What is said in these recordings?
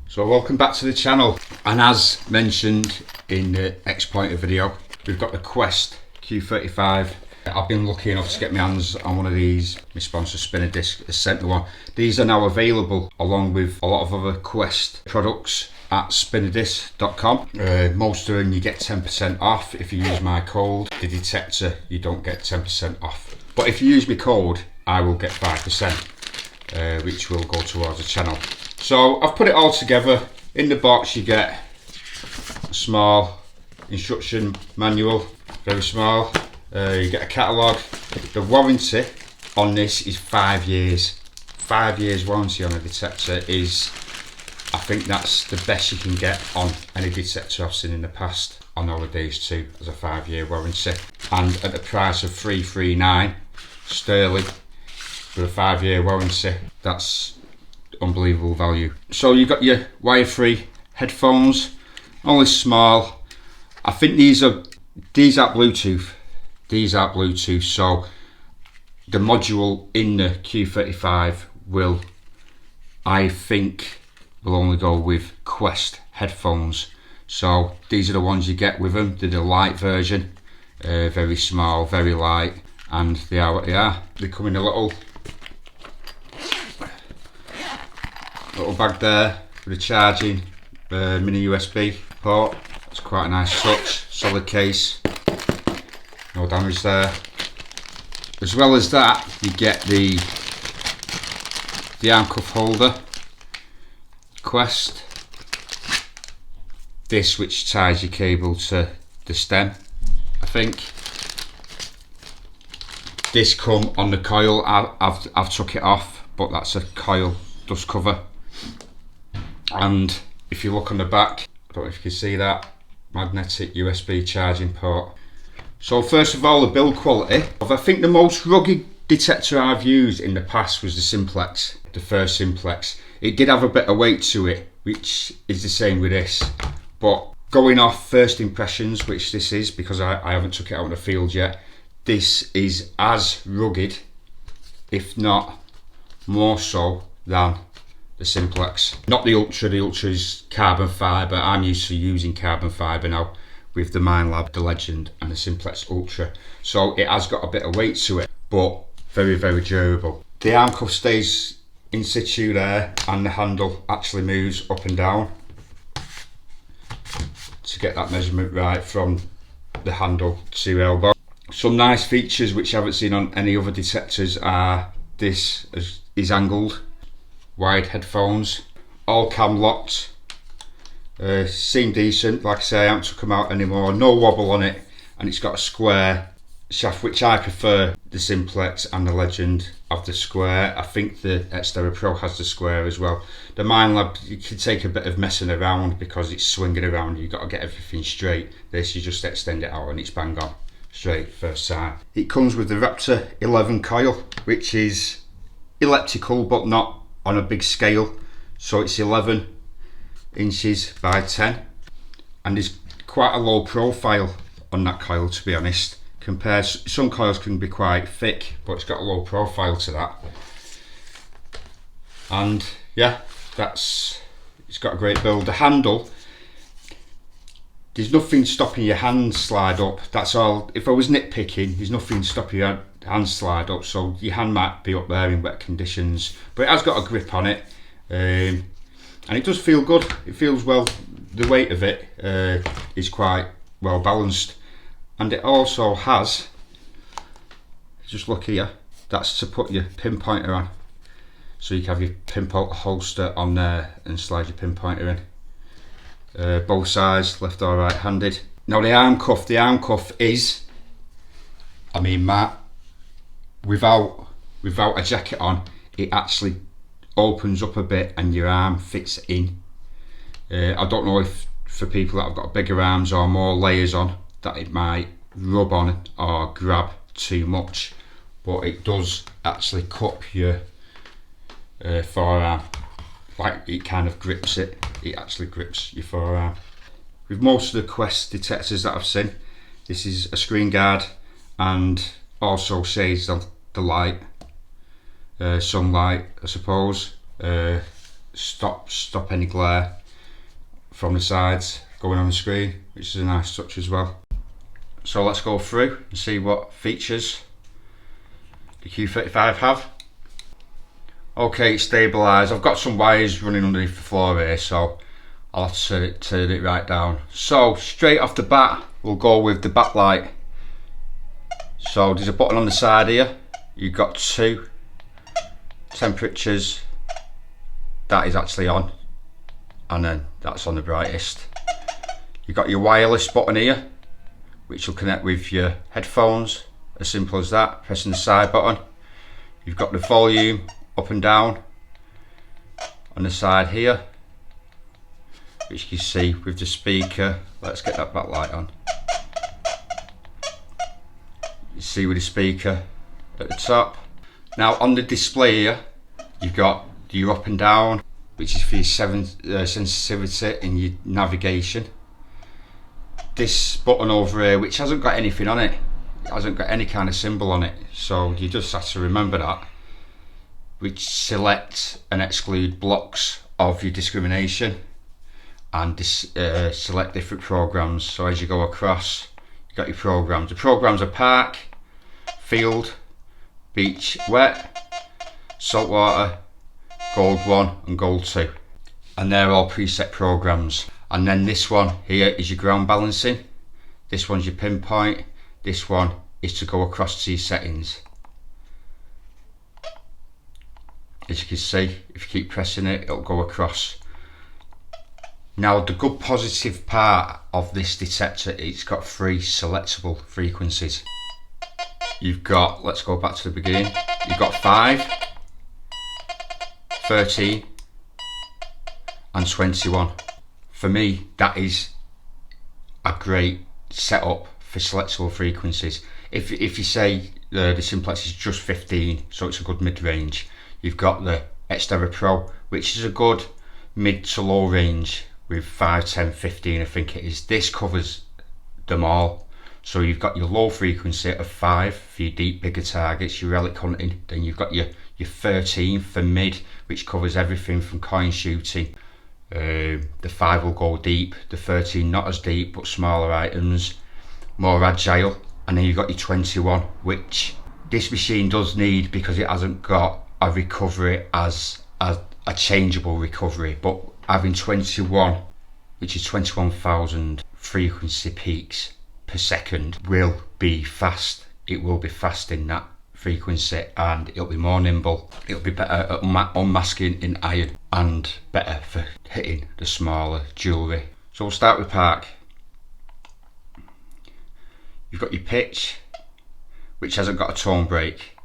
So welcome back to the channel, and as mentioned in the X-Pointer video, we've got the Quest Q35. I've been lucky enough to get my hands on one of these. My sponsor Spinner Disc has sent me one. These are now available along with a lot of other Quest products at spinnerdisc.com. Most of them you get 10% off. If you use my code, the Detector, you don't get 10% off. But if you use my code, I will get 5%, which will go towards the channel. So I've put it all together. In the box you get a small instruction manual, very small. You get a catalogue. The warranty on this is 5 years. 5 years warranty on a detector is, I think that's the best you can get on any detector I've seen in the past. On nowadays too, as a 5-year warranty, and at the price of $339 sterling for a 5-year warranty, that's unbelievable value. So you got your wire-free headphones, only small. I think these are Bluetooth. These are Bluetooth, so the module in the Q35 will, I think, will only go with Quest headphones. So these are the ones you get with them. They're the light version, very small, very light, and they are what they are. They come in a little bag there with a charging mini USB port. It's quite a nice touch, solid case, no damage there. As well as that, you get the arm cuff holder, Quest, this which ties your cable to the stem. I think this come on the coil. I've took it off, but that's a coil dust cover. And if you look on the back, I don't know if you can see that, magnetic USB charging port. So first of all, the build quality. I think the most rugged detector I've used in the past was the Simplex, the first Simplex. It did have a bit of weight to it, which is the same with this. But going off first impressions, which this is, because I haven't took it out in the field yet, this is as rugged, if not more so, than the Simplex. Not the Ultra. The Ultra is carbon fibre. I'm used to using carbon fibre now with the MINELAB, the Legend, and the Simplex Ultra. So it has got a bit of weight to it, but very, very durable. The arm cuff stays in situ there, and the handle actually moves up and down to get that measurement right from the handle to elbow. Some nice features which I haven't seen on any other detectors are this is angled, wide headphones, all cam locked, seem decent. Like I say, I haven't took them out anymore. No wobble on it, and it's got a square shaft, which I prefer. The Simplex and the Legend have the square. I think the Detector Pro has the square as well. The MINELAB, you can take a bit of messing around because it's swinging around. You've got to get everything straight. This, you just extend it out and it's bang on, straight first time. It comes with the Raptor 11 coil, which is elliptical but not on a big scale. So it's 11 inches by 10, and there's quite a low profile on that coil, to be honest. Compared, some coils can be quite thick, but it's got a low profile to that. And yeah, it's got a great build. The handle, there's nothing stopping your hand slide up. That's all. If I was nitpicking, there's nothing stopping your hand slide up, so your hand might be up there in wet conditions, but it has got a grip on it, and it does feel good. It feels well. The weight of it is quite well balanced, and it also has, just look here, that's to put your pinpointer on, so you can have your pinpoint holster on there and slide your pinpointer in, both sides, left or right handed. Now the arm cuff is, I mean, Matt, without a jacket on, it actually opens up a bit and your arm fits in. I don't know if for people that have got bigger arms or more layers on, that it might rub on or grab too much, but it does actually cup your forearm, like it kind of grips it. It actually grips your forearm. With most of the Quest detectors that I've seen, this is a screen guard and also shades the light, sunlight, I suppose, stop any glare. from the sides going on the screen, which is a nice touch as well. So let's go through and see what features the Q35 have. Okay, it's stabilised. I've got some wires running underneath the floor here, so I'll have to turn it right down. So straight off the bat, we'll go with the backlight. So there's a button on the side here. You've got 2 temperatures. That is actually on, and then that's on the brightest. You've got your wireless button here, which will connect with your headphones. As simple as that. Pressing the side button. You've got the volume up and down on the side here, which you can see with the speaker. Let's get that backlight on. You see with the speaker at the top. Now on the display here, you've got your up and down, which is for your sensitivity in your navigation. This button over here, which hasn't got anything on it, it hasn't got any kind of symbol on it, so you just have to remember that, which select and exclude blocks of your discrimination and select different programs. So as you go across, you've got your programs. The programs are park, field, beach, wet, saltwater, gold 1 and gold 2, and they're all preset programs. And then this one here is your ground balancing, this one's your pinpoint, this one is to go across to your settings. As you can see, if you keep pressing it, it'll go across. Now the good positive part of this detector, it's got 3 selectable frequencies. You've got, let's go back to the beginning, you've got 5, 13 and 21. For me, that is a great setup for selectable frequencies. If you say the Simplex is just 15, so it's a good mid-range, you've got the Detector Pro, which is a good mid to low range with 5, 10, 15 I think it is. This covers them all. So you've got your low frequency of 5 for your deep bigger targets, your relic hunting. Then you've got your 13 for mid, which covers everything from coin shooting. The 5 will go deep, the 13 not as deep but smaller items, more agile. And then you've got your 21, which this machine does need because it hasn't got a recovery as a changeable recovery, but having 21, which is 21,000 frequency peaks per second, will be fast. It will be fast in that frequency, and it'll be more nimble. It'll be better at unmasking in iron and better for hitting the smaller jewellery. So we'll start with park. You've got your pitch, which hasn't got a tone break.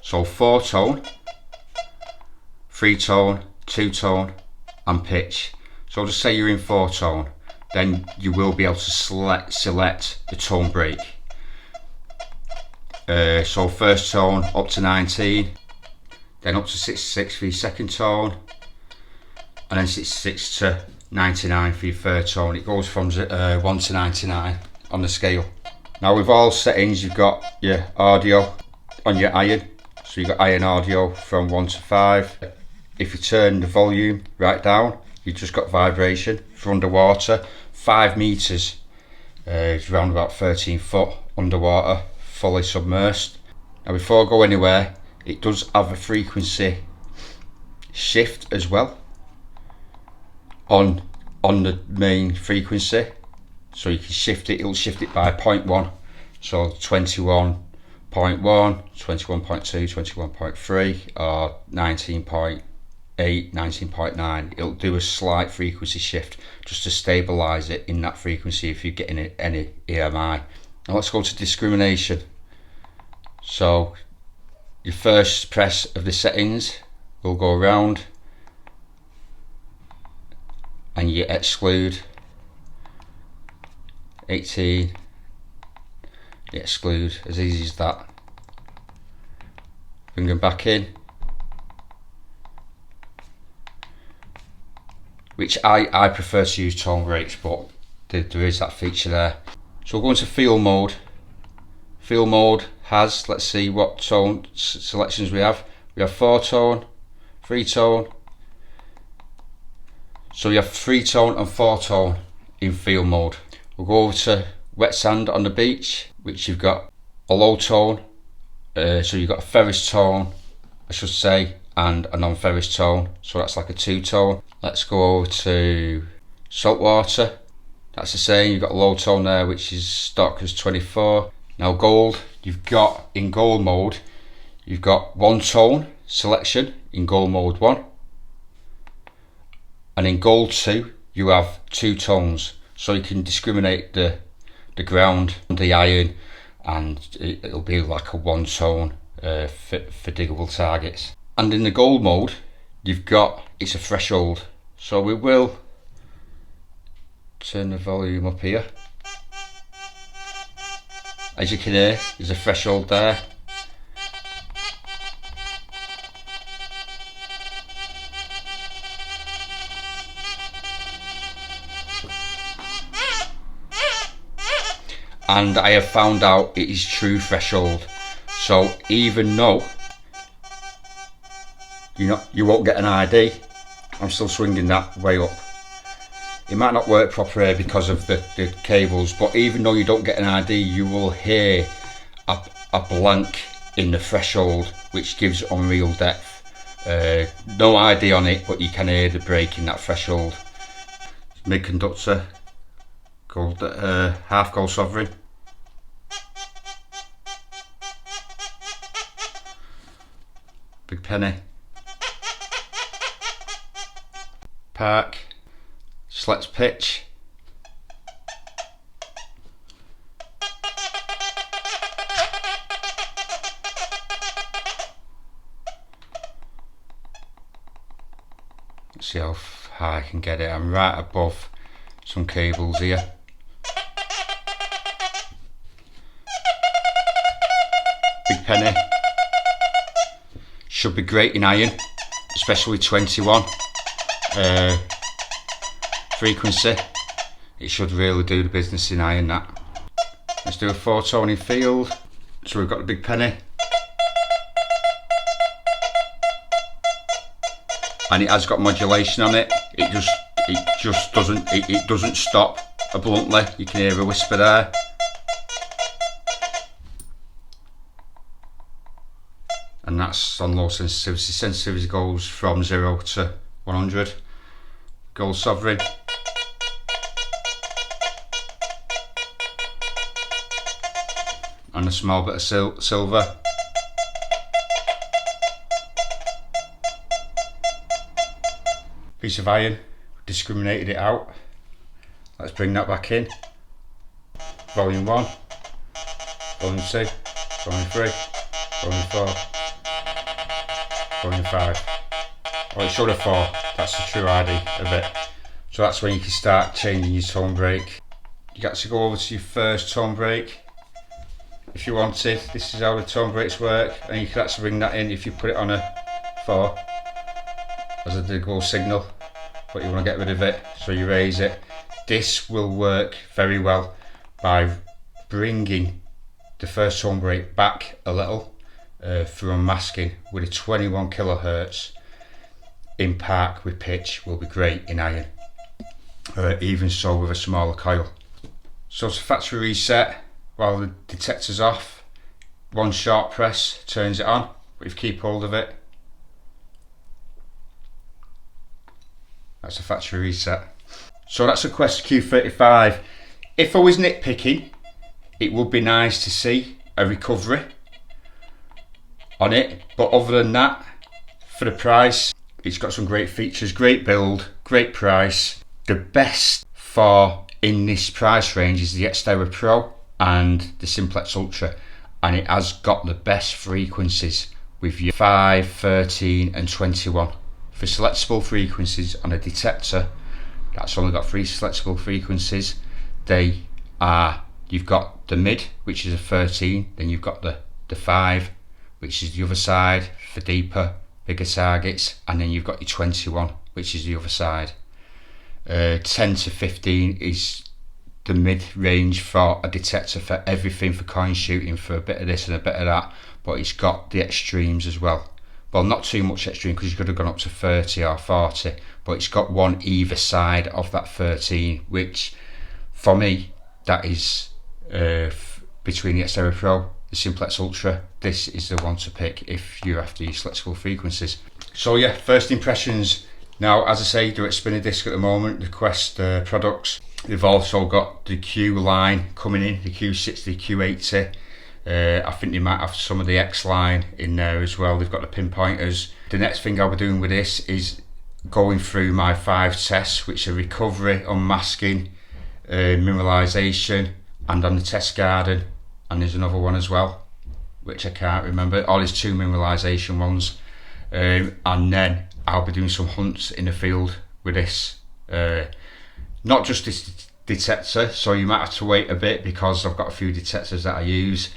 So 4 tone, 3 tone, 2 tone and pitch. So just say you're in 4 tone, then you will be able to select the tone break. So first tone up to 19, then up to 66 for your second tone, and then 66 to 99 for your third tone. It goes from 1 to 99 on the scale. Now with all settings, you've got your audio on your iron. So you've got iron audio from 1 to 5. If you turn the volume right down, you've just got vibration. For underwater, 5 meters, it's around about 13 foot underwater, fully submersed. Now before I go anywhere, it does have a frequency shift as well on the main frequency, so you can shift it. It'll shift it by 0.1, so 21.1, 21.2, 21.3 or 19.8, 19.9. It'll do a slight frequency shift just to stabilize it in that frequency if you're getting any EMI. Now let's go to discrimination. So your first press of the settings will go around and you exclude 18, you exclude, as easy as that. Bring them back in, which I prefer to use tone breaks, but there is that feature there. So we'll go into field mode. Field mode has, let's see what tone selections we have. We have 4 tone, 3 tone, So you have 3-tone and 4-tone in field mode. We'll go over to wet sand on the beach, which you've got a low tone, so you've got a ferrous tone, I should say, and a non-ferrous tone, so that's like a 2-tone. Let's go over to saltwater. That's the same, you've got a low tone there, which is stock as 24. Now gold, you've got in gold mode, you've got 1-tone selection in gold mode 1, and in gold 2 you have 2 tones, so you can discriminate the ground, the iron, and it'll be like a 1-tone for diggable targets. And in the gold mode you've got, it's a threshold, so we will turn the volume up here. As you can hear, there's a threshold there. And I have found out it is true threshold. So even though you won't get an ID, I'm still swinging that way up. It might not work properly because of the cables, but even though you don't get an ID, you will hear a blank in the threshold, which gives unreal depth. No ID on it, but you can hear the break in that threshold. Mid conductor, gold, half gold sovereign. Big penny. Park. Let's pitch. Let's see how high I can get it. I'm right above some cables here. Big penny. Should be great in iron, especially 21. Frequency, it should really do the business in iron, that. Let's do a 4-tone in field. So we've got the big penny, and it has got modulation on it. It just doesn't stop bluntly. You can hear a whisper there. And that's on low sensitivity. Sensitivity goes from 0 to 100. Gold sovereign. And a small bit of silver. Piece of iron, discriminated it out. Let's bring that back in. Volume 1, volume 2, volume 3, volume 4, volume 5. Oh, it showed a 4, that's the true ID of it. So that's when you can start changing your tone break. You got to go over to your first tone break. If you wanted, this is how the tone breaks work, and you can actually bring that in if you put it on a 4 as a digital signal, but you want to get rid of it, so you raise it. This will work very well by bringing the first tone break back a little through unmasking with a 21 kilohertz in park with pitch will be great in iron, even so with a smaller coil. So to factory reset, while the detector's off, one short press turns it on, but if you keep hold of it, that's a factory reset. So that's a Quest Q35. If I was nitpicking, it would be nice to see a recovery on it, but other than that, for the price, it's got some great features, great build, great price. The best for in this price range is the Detector Pro and the Simplex Ultra, and it has got the best frequencies with your 5, 13 and 21. For selectable frequencies on a detector, that's only got 3 selectable frequencies. They are, you've got the mid, which is a 13, then you've got the 5, which is the other side for deeper, bigger targets, and then you've got your 21, which is the other side. 10 to 15 is the mid range for a detector for everything, for coin shooting, for a bit of this and a bit of that, but it's got the extremes as well. Well, not too much extreme, because you could have gone up to 30 or 40, but it's got one either side of that 13, which for me, that is between the Detector Pro, the Simplex Ultra. This is the one to pick if you're after these flexible frequencies. So yeah, first impressions. Now, as I say, they're at Spinner Disc at the moment, the Quest products. They've also got the Q line coming in, the Q60, Q80. I think they might have some of the X line in there as well. They've got the pinpointers. The next thing I'll be doing with this is going through my 5 tests, which are recovery, unmasking, mineralization, and on the test garden. And there's another one as well, which I can't remember. Oh, there's 2 mineralization ones. And then I'll be doing some hunts in the field with this. Not just this detector, so you might have to wait a bit because I've got a few detectors that I use,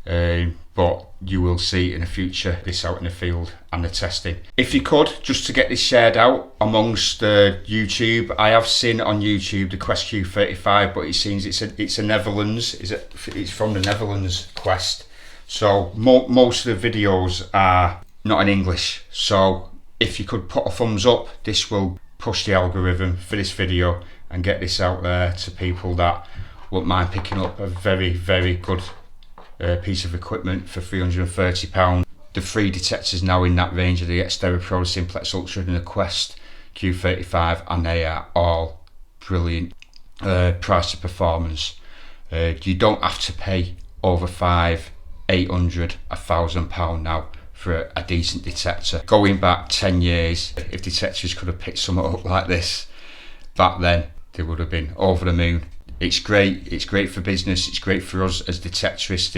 but you will see in the future this out in the field and the testing. If you could, just to get this shared out amongst YouTube, I have seen on YouTube the Quest Q35, but it seems it's a Netherlands, it's from the Netherlands Quest, so most of the videos are not in English. So if you could put a thumbs up, this will push the algorithm for this video and get this out there to people that wouldn't mind picking up a very, very good piece of equipment for £330. The 3 detectors now in that range of the Detector Pro, Simplex Ultra and the Quest Q35, and they are all brilliant price to performance. You don't have to pay over £500, £800, £1,000 now for a decent detector. Going back 10 years, if detectors could have picked something up like this back then, they would have been over the moon. It's great for business, it's great for us as detectorists,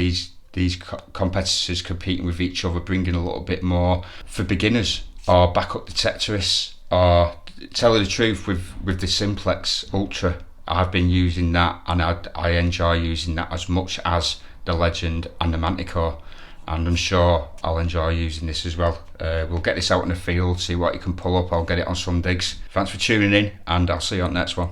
these competitors competing with each other, bringing a little bit more for beginners or backup detectorists. Or tell you the truth, with the Simplex Ultra, I've been using that, and I enjoy using that as much as the Legend and the Manticore, and I'm sure I'll enjoy using this as well. We'll get this out in the field, see what you can pull up. I'll get it on some digs. Thanks for tuning in, and I'll see you on the next one.